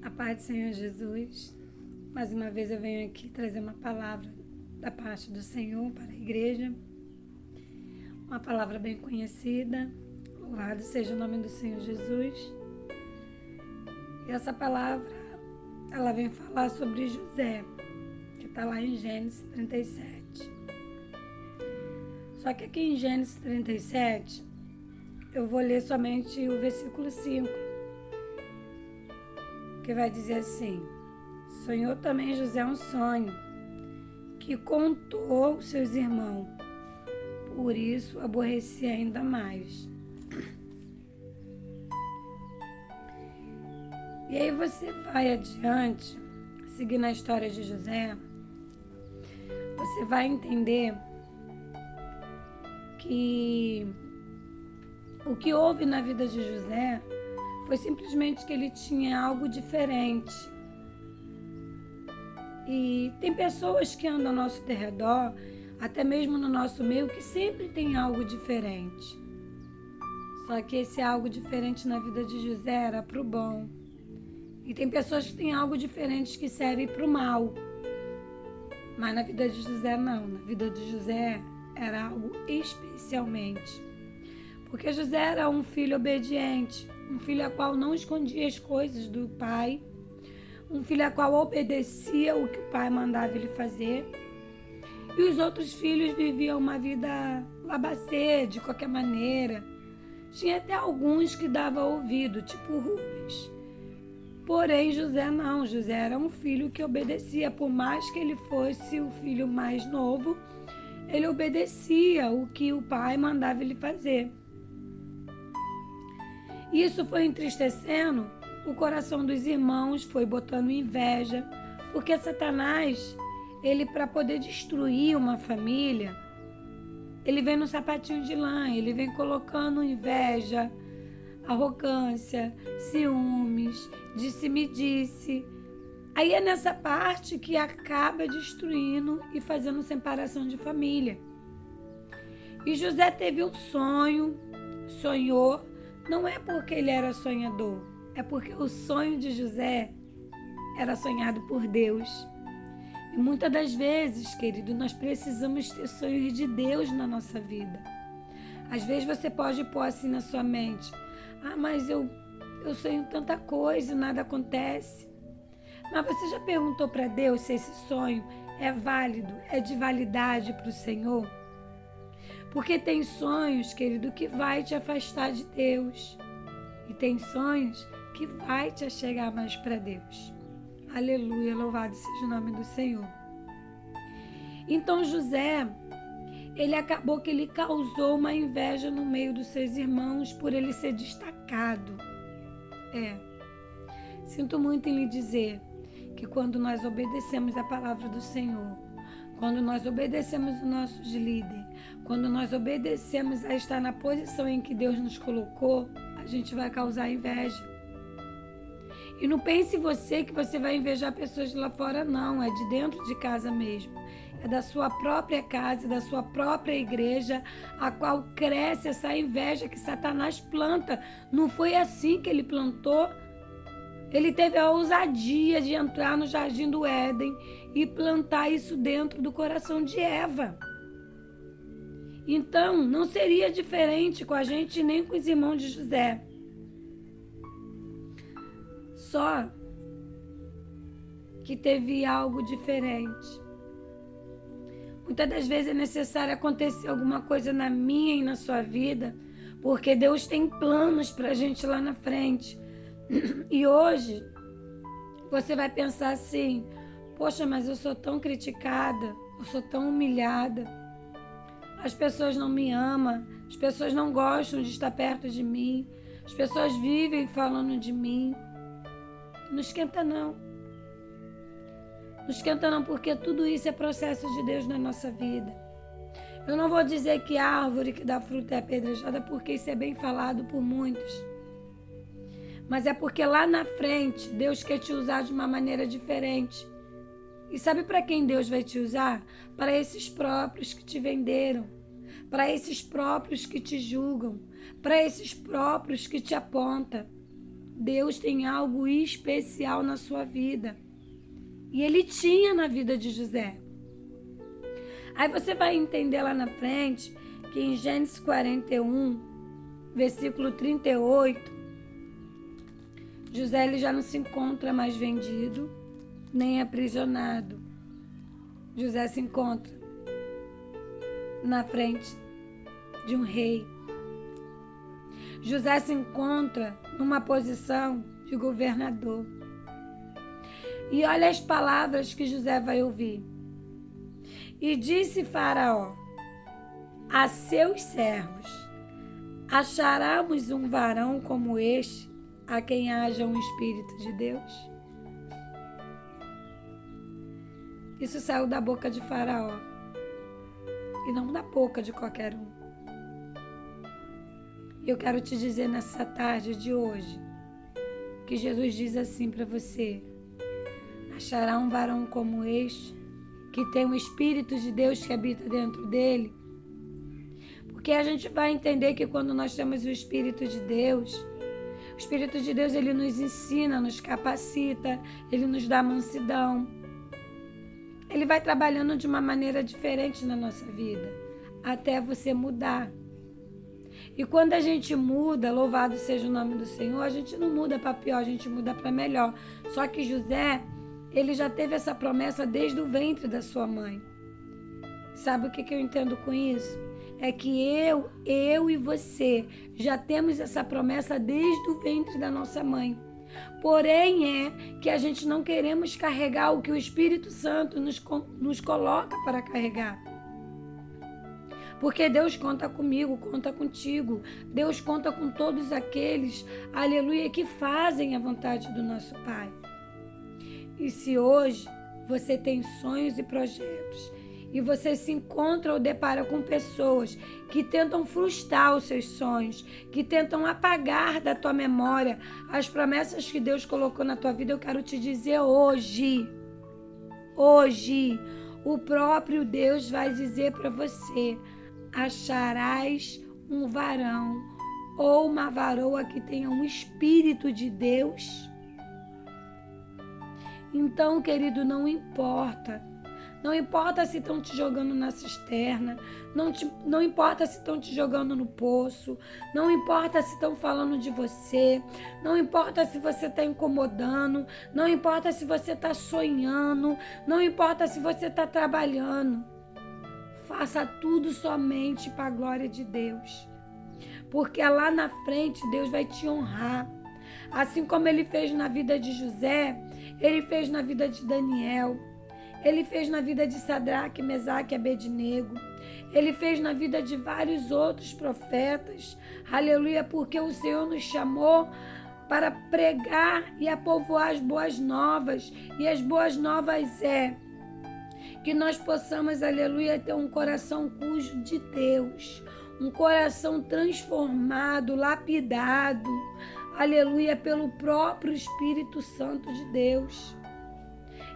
A paz do Senhor Jesus. Mais uma vez eu venho aqui trazer uma palavra da parte do Senhor para a igreja. Uma palavra bem conhecida. Louvado seja o nome do Senhor Jesus. E essa palavra, ela vem falar sobre José, que está lá em Gênesis 37. Só que aqui em Gênesis 37, eu vou ler somente o versículo 5. Que vai dizer assim: sonhou também José um sonho, que contou aos seus irmãos, por isso aborrecia ainda mais. E aí você vai adiante, seguindo a história de José, você vai entender que o que houve na vida de José foi simplesmente que ele tinha algo diferente. E tem pessoas que andam ao nosso derredor, até mesmo no nosso meio, que sempre tem algo diferente. Só que esse algo diferente na vida de José era para o bom. E tem pessoas que têm algo diferente que serve para o mal. Mas na vida de José não. Na vida de José era algo especialmente. Porque José era um filho obediente, um filho a qual não escondia as coisas do pai, um filho a qual obedecia o que o pai mandava ele fazer. E os outros filhos viviam uma vida labacê, de qualquer maneira. Tinha até alguns que davam ouvido, tipo Rubens. Porém, José não. José era um filho que obedecia. Por mais que ele fosse o filho mais novo, ele obedecia o que o pai mandava ele fazer. Isso foi entristecendo o coração dos irmãos, foi botando inveja, porque Satanás, ele para poder destruir uma família, ele vem no sapatinho de lã, ele vem colocando inveja, arrogância, ciúmes, disse-me-disse. Aí é nessa parte que acaba destruindo e fazendo separação de família. E José teve um sonho, sonhou. Não é porque ele era sonhador, é porque o sonho de José era sonhado por Deus. E muitas das vezes, querido, nós precisamos ter sonhos de Deus na nossa vida. Às vezes você pode pôr assim na sua mente: mas eu sonho tanta coisa e nada acontece. Mas você já perguntou para Deus se esse sonho é válido, é de validade para o Senhor? Porque tem sonhos, querido, que vai te afastar de Deus. E tem sonhos que vai te achegar mais para Deus. Aleluia, louvado seja o nome do Senhor. Então José, ele acabou que ele causou uma inveja no meio dos seus irmãos por ele ser destacado. Sinto muito em lhe dizer que quando nós obedecemos a palavra do Senhor, quando nós obedecemos os nossos líderes, quando nós obedecemos a estar na posição em que Deus nos colocou, a gente vai causar inveja. E não pense você que você vai invejar pessoas de lá fora, não. É de dentro de casa mesmo. É da sua própria casa, da sua própria igreja, a qual cresce essa inveja que Satanás planta. Não foi assim que ele plantou. Ele teve a ousadia de entrar no jardim do Éden e plantar isso dentro do coração de Eva. Então, não seria diferente com a gente nem com os irmãos de José. Só que teve algo diferente. Muitas das vezes é necessário acontecer alguma coisa na minha e na sua vida, porque Deus tem planos para a gente lá na frente. E hoje, você vai pensar assim: poxa, mas eu sou tão criticada, eu sou tão humilhada, as pessoas não me amam, as pessoas não gostam de estar perto de mim, as pessoas vivem falando de mim. Não esquenta não. Não esquenta não, porque tudo isso é processo de Deus na nossa vida. Eu não vou dizer que a árvore que dá fruta é apedrejada, porque isso é bem falado por muitos. Mas é porque lá na frente, Deus quer te usar de uma maneira diferente. E sabe para quem Deus vai te usar? Para esses próprios que te venderam, para esses próprios que te julgam, para esses próprios que te apontam. Deus tem algo especial na sua vida. E Ele tinha na vida de José. Aí você vai entender lá na frente que em Gênesis 41, versículo 38, José ele já não se encontra mais vendido, nem aprisionado. José se encontra na frente de um rei. José se encontra numa posição de governador. E olha as palavras que José vai ouvir. E disse Faraó a seus servos: acharemos um varão como este, a quem haja um Espírito de Deus? Isso saiu da boca de Faraó e não da boca de qualquer um. Eu quero te dizer nessa tarde de hoje que Jesus diz assim para você: achará um varão como este, que tem o Espírito de Deus que habita dentro dele? Porque a gente vai entender que quando nós temos o Espírito de Deus, o Espírito de Deus ele nos ensina, nos capacita, ele nos dá mansidão. Ele vai trabalhando de uma maneira diferente na nossa vida, até você mudar. E quando a gente muda, louvado seja o nome do Senhor, a gente não muda para pior, a gente muda para melhor. Só que José, ele já teve essa promessa desde o ventre da sua mãe. Sabe o que eu entendo com isso? É que eu e você já temos essa promessa desde o ventre da nossa mãe. Porém, é que a gente não queremos carregar o que o Espírito Santo nos coloca para carregar. Porque Deus conta comigo, conta contigo. Deus conta com todos aqueles, aleluia, que fazem a vontade do nosso Pai. E se hoje você tem sonhos e projetos, e você se encontra ou depara com pessoas que tentam frustrar os seus sonhos, que tentam apagar da tua memória as promessas que Deus colocou na tua vida, eu quero te dizer hoje, o próprio Deus vai dizer para você: acharás um varão ou uma varoa que tenha um Espírito de Deus. Então, querido, não importa. Não importa se estão te jogando na cisterna, não importa se estão te jogando no poço, não importa se estão falando de você, não importa se você está incomodando, não importa se você está sonhando, não importa se você está trabalhando. Faça tudo somente para a glória de Deus, porque lá na frente Deus vai te honrar. Assim como Ele fez na vida de José, Ele fez na vida de Daniel, Ele fez na vida de Sadraque, Mesaque e Abednego. Ele fez na vida de vários outros profetas. Aleluia, porque o Senhor nos chamou para pregar e apovoar as boas novas. E as boas novas é que nós possamos, aleluia, ter um coração cujo de Deus. Um coração transformado, lapidado, aleluia, pelo próprio Espírito Santo de Deus.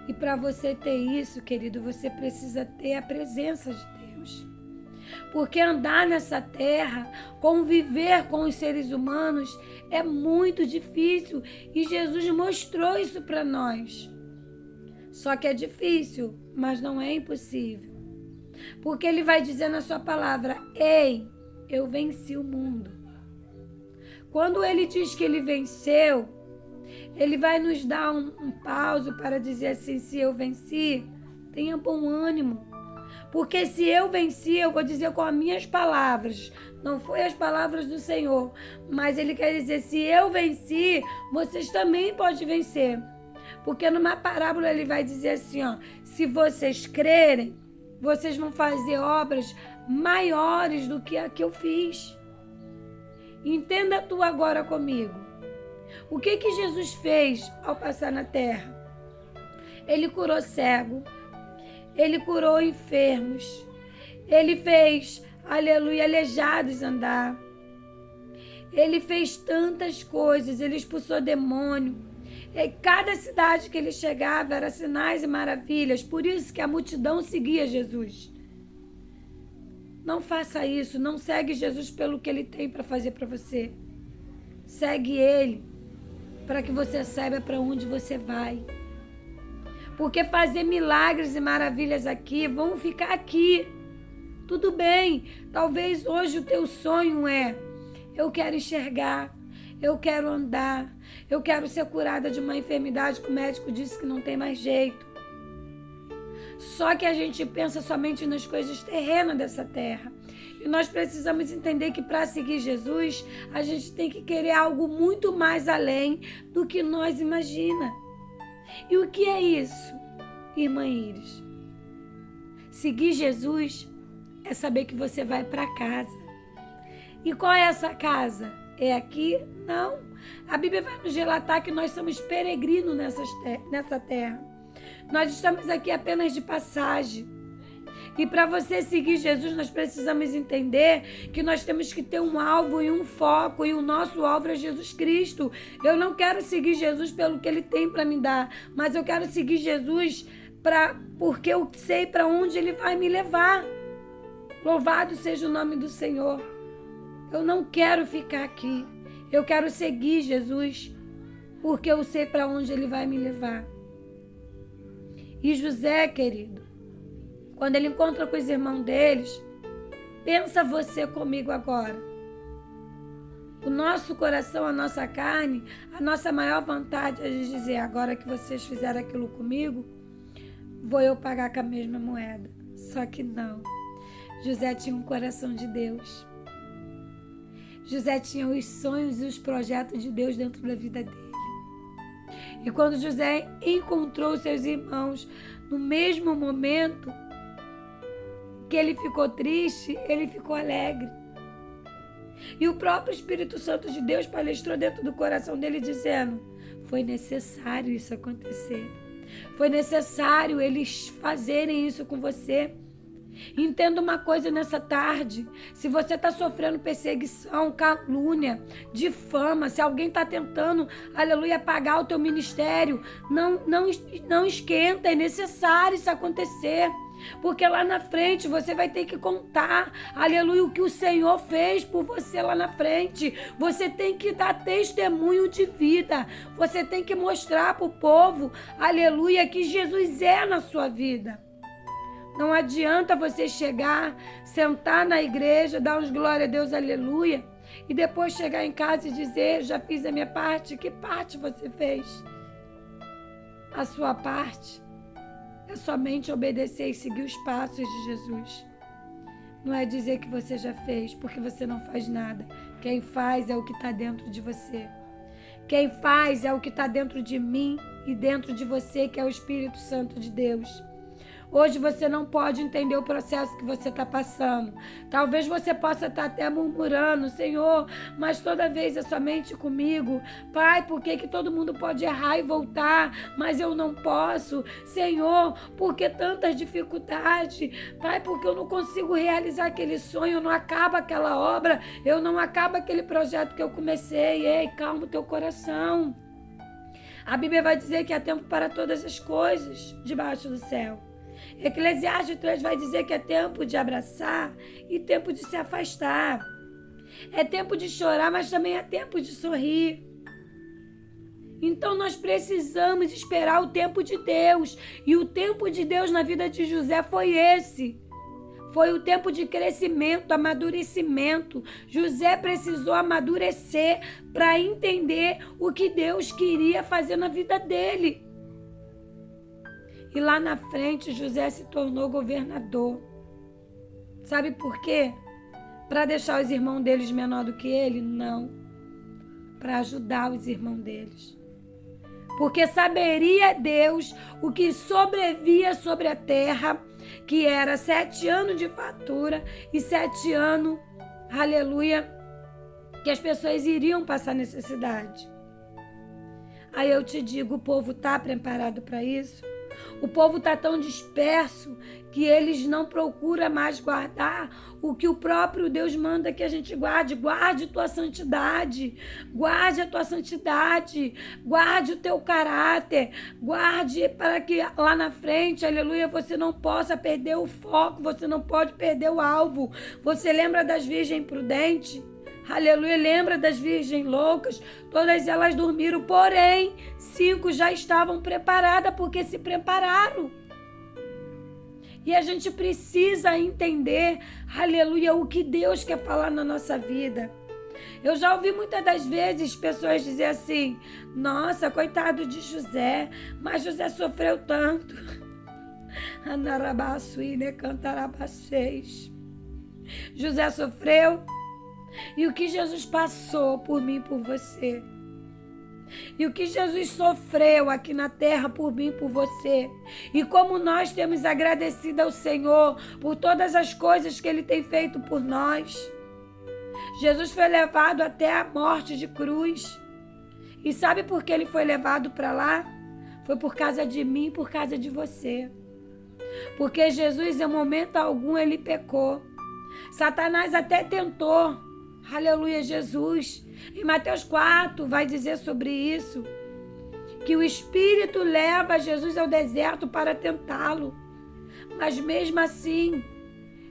E para você ter isso, querido, você precisa ter a presença de Deus. Porque andar nessa terra, conviver com os seres humanos é muito difícil. E Jesus mostrou isso para nós. Só que é difícil, mas não é impossível. Porque Ele vai dizer na sua palavra: ei, eu venci o mundo. Quando Ele diz que Ele venceu, Ele vai nos dar um pause para dizer assim: se eu venci, tenha bom ânimo. Porque se eu venci, eu vou dizer com as minhas palavras. Não foi as palavras do Senhor, mas Ele quer dizer: se eu venci, vocês também podem vencer. Porque numa parábola Ele vai dizer assim, ó: se vocês crerem, vocês vão fazer obras maiores do que a que eu fiz. Entenda tu agora comigo. O que Jesus fez ao passar na terra? Ele curou cego, Ele curou enfermos, Ele fez, aleluia, aleijados andar. Ele fez tantas coisas, Ele expulsou demônio. E cada cidade que Ele chegava era sinais e maravilhas. Por isso que a multidão seguia Jesus. Não faça isso, não segue Jesus pelo que Ele tem para fazer para você. Segue Ele para que você saiba para onde você vai. Porque fazer milagres e maravilhas aqui vão ficar aqui. Tudo bem, talvez hoje o teu sonho é: eu quero enxergar, eu quero andar, eu quero ser curada de uma enfermidade que o médico disse que não tem mais jeito. Só que a gente pensa somente nas coisas terrenas dessa terra. E nós precisamos entender que para seguir Jesus, a gente tem que querer algo muito mais além do que nós imagina. E o que é isso, irmã Iris? Seguir Jesus é saber que você vai para casa. E qual é essa casa? É aqui? Não. A Bíblia vai nos relatar que nós somos peregrinos nessa terra. Nós estamos aqui apenas de passagem. E para você seguir Jesus, nós precisamos entender que nós temos que ter um alvo e um foco, e o nosso alvo é Jesus Cristo. Eu não quero seguir Jesus pelo que Ele tem para me dar, mas eu quero seguir Jesus porque eu sei para onde Ele vai me levar. Louvado seja o nome do Senhor. Eu não quero ficar aqui. Eu quero seguir Jesus, porque eu sei para onde Ele vai me levar. E José, querido, quando ele encontra com os irmãos deles, pensa você comigo agora. O nosso coração, a nossa carne, a nossa maior vontade é de dizer: agora que vocês fizeram aquilo comigo, vou eu pagar com a mesma moeda. Só que não. José tinha um coração de Deus. José tinha os sonhos e os projetos de Deus dentro da vida dele. E quando José encontrou seus irmãos no mesmo momento que ele ficou triste, ele ficou alegre. E o próprio Espírito Santo de Deus palestrou dentro do coração dele dizendo: foi necessário isso acontecer. Foi necessário eles fazerem isso com você. Entenda uma coisa nessa tarde: se você está sofrendo perseguição, calúnia, difama, se alguém está tentando, aleluia, apagar o teu ministério, não esquenta, é necessário isso acontecer. Porque lá na frente você vai ter que contar, aleluia, o que o Senhor fez por você lá na frente. Você tem que dar testemunho de vida. Você tem que mostrar para o povo, aleluia, que Jesus é na sua vida. Não adianta você chegar, sentar na igreja, dar uns glória a Deus, aleluia, e depois chegar em casa e dizer: já fiz a minha parte. Que parte você fez? A sua parte é somente obedecer e seguir os passos de Jesus. Não é dizer que você já fez, porque você não faz nada. Quem faz é o que está dentro de você. Quem faz é o que está dentro de mim e dentro de você, que é o Espírito Santo de Deus. Hoje você não pode entender o processo que você está passando. Talvez você possa estar até murmurando: Senhor, mas toda vez é somente comigo. Pai, por que todo mundo pode errar e voltar, mas eu não posso? Senhor, por que tantas dificuldades? Pai, porque eu não consigo realizar aquele sonho, não acaba aquela obra, eu não acabo aquele projeto que eu comecei. Ei, calma o teu coração. A Bíblia vai dizer que há tempo para todas as coisas debaixo do céu. Eclesiastes 3 vai dizer que é tempo de abraçar e tempo de se afastar. É tempo de chorar, mas também é tempo de sorrir. Então nós precisamos esperar o tempo de Deus. E o tempo de Deus na vida de José foi esse. Foi o tempo de crescimento, amadurecimento. José precisou amadurecer para entender o que Deus queria fazer na vida dele. E lá na frente, José se tornou governador. Sabe por quê? Para deixar os irmãos deles menor do que ele? Não. Para ajudar os irmãos deles. Porque saberia Deus o que sobrevia sobre a terra, que era 7 anos de fartura e 7 anos, aleluia, que as pessoas iriam passar necessidade. Aí eu te digo, o povo está preparado para isso? O povo está tão disperso que eles não procuram mais guardar o que o próprio Deus manda que a gente guarde. Guarde tua santidade, guarde a tua santidade, guarde o teu caráter, guarde para que lá na frente, aleluia, você não possa perder o foco, você não pode perder o alvo. Você lembra das virgens prudentes? Aleluia, lembra das virgens loucas? Todas elas dormiram, porém, 5 já estavam preparadas porque se prepararam. E a gente precisa entender, aleluia, o que Deus quer falar na nossa vida. Eu já ouvi muitas das vezes pessoas dizer assim: nossa, coitado de José, mas José sofreu tanto. Anarabaçuíne cantarabaceis. José sofreu, e o que Jesus passou por mim e por você, e o que Jesus sofreu aqui na terra por mim e por você, e como nós temos agradecido ao Senhor por todas as coisas que Ele tem feito por nós. Jesus foi levado até a morte de cruz. E sabe por que Ele foi levado para lá? Foi por causa de mim e por causa de você. Porque Jesus, em momento algum, Ele pecou. Satanás até tentou. Aleluia, Jesus. Em Mateus 4 vai dizer sobre isso, que o Espírito leva Jesus ao deserto para tentá-lo. Mas mesmo assim,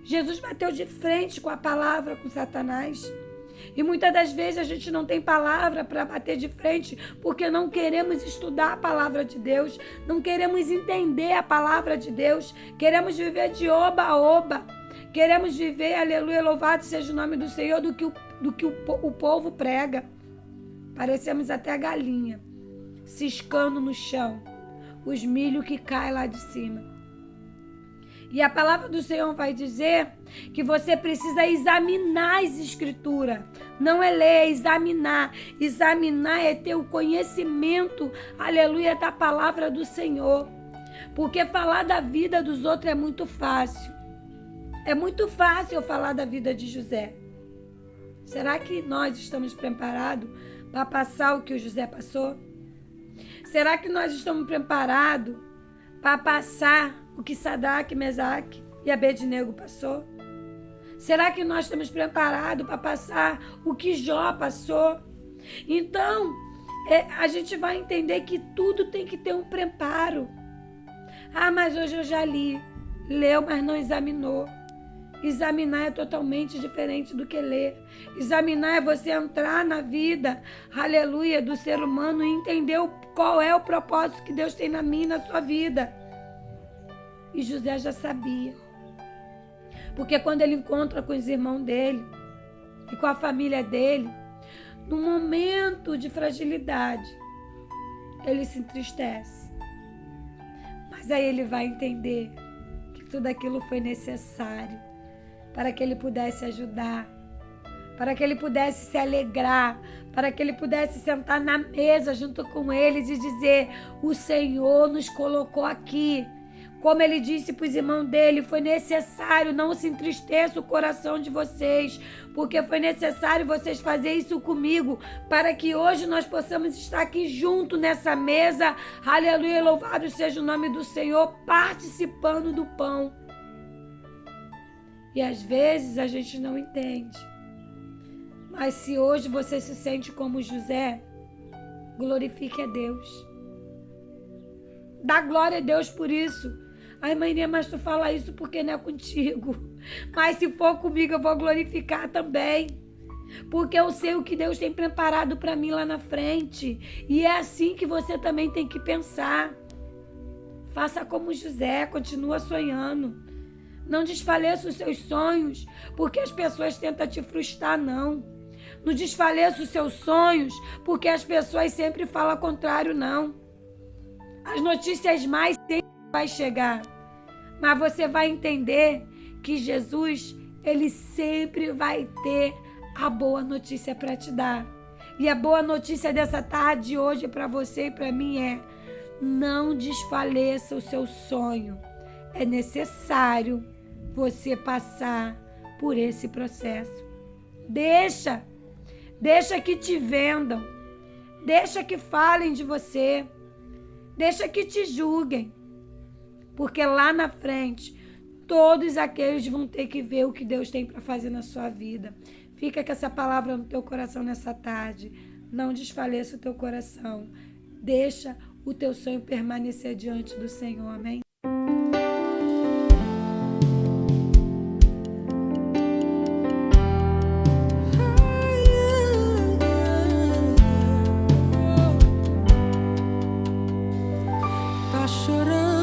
Jesus bateu de frente com a palavra com Satanás. E muitas das vezes a gente não tem palavra para bater de frente porque não queremos estudar a palavra de Deus, não queremos entender a palavra de Deus, queremos viver de oba a oba, queremos viver, aleluia, louvado seja o nome do Senhor, do que o povo prega. Parecemos até galinha, ciscando no chão, os milho que caem lá de cima. E a palavra do Senhor vai dizer que você precisa examinar as escrituras. Não é ler, é examinar. Examinar é ter o conhecimento, aleluia, da palavra do Senhor. Porque falar da vida dos outros é muito fácil. É muito fácil eu falar da vida de José. Será que nós estamos preparados para passar o que o José passou? Será que nós estamos preparados para passar o que Sadraque, Mesaque e Abednego passou? Será que nós estamos preparados para passar o que Jó passou? Então, a gente vai entender que tudo tem que ter um preparo. Ah, mas hoje eu já li. Leu, mas não examinou. Examinar é totalmente diferente do que ler. Examinar é você entrar na vida, aleluia, do ser humano e entender qual é o propósito que Deus tem na minha e na sua vida. E José já sabia. Porque quando ele encontra com os irmãos dele e com a família dele, num momento de fragilidade, ele se entristece. Mas aí ele vai entender que tudo aquilo foi necessário para que ele pudesse ajudar, para que ele pudesse se alegrar, para que ele pudesse sentar na mesa junto com eles e dizer: o Senhor nos colocou aqui. Como ele disse para os irmãos dele, foi necessário, não se entristeça o coração de vocês, porque foi necessário vocês fazerem isso comigo, para que hoje nós possamos estar aqui junto nessa mesa, aleluia, louvado seja o nome do Senhor, participando do pão. E às vezes a gente não entende, mas se hoje você se sente como José, glorifique a Deus. Dá glória a Deus por isso. Ai, mãe, mas tu fala isso porque não é contigo. Mas se for comigo, eu vou glorificar também. Porque eu sei o que Deus tem preparado para mim lá na frente. E é assim que você também tem que pensar. Faça como José, continua sonhando. Não desfaleça os seus sonhos, porque as pessoas tentam te frustrar, não. Não desfaleça os seus sonhos, porque as pessoas sempre falam o contrário, não. As notícias mais sempre vai chegar, mas você vai entender que Jesus, ele sempre vai ter a boa notícia para te dar. E a boa notícia dessa tarde hoje para você e para mim é: não desfaleça o seu sonho. É necessário você passar por esse processo. Deixa que te vendam, deixa que falem de você, deixa que te julguem. Porque lá na frente, todos aqueles vão ter que ver o que Deus tem para fazer na sua vida. Fica com essa palavra no teu coração nessa tarde. Não desfaleça o teu coração. Deixa o teu sonho permanecer diante do Senhor. Amém? chorando.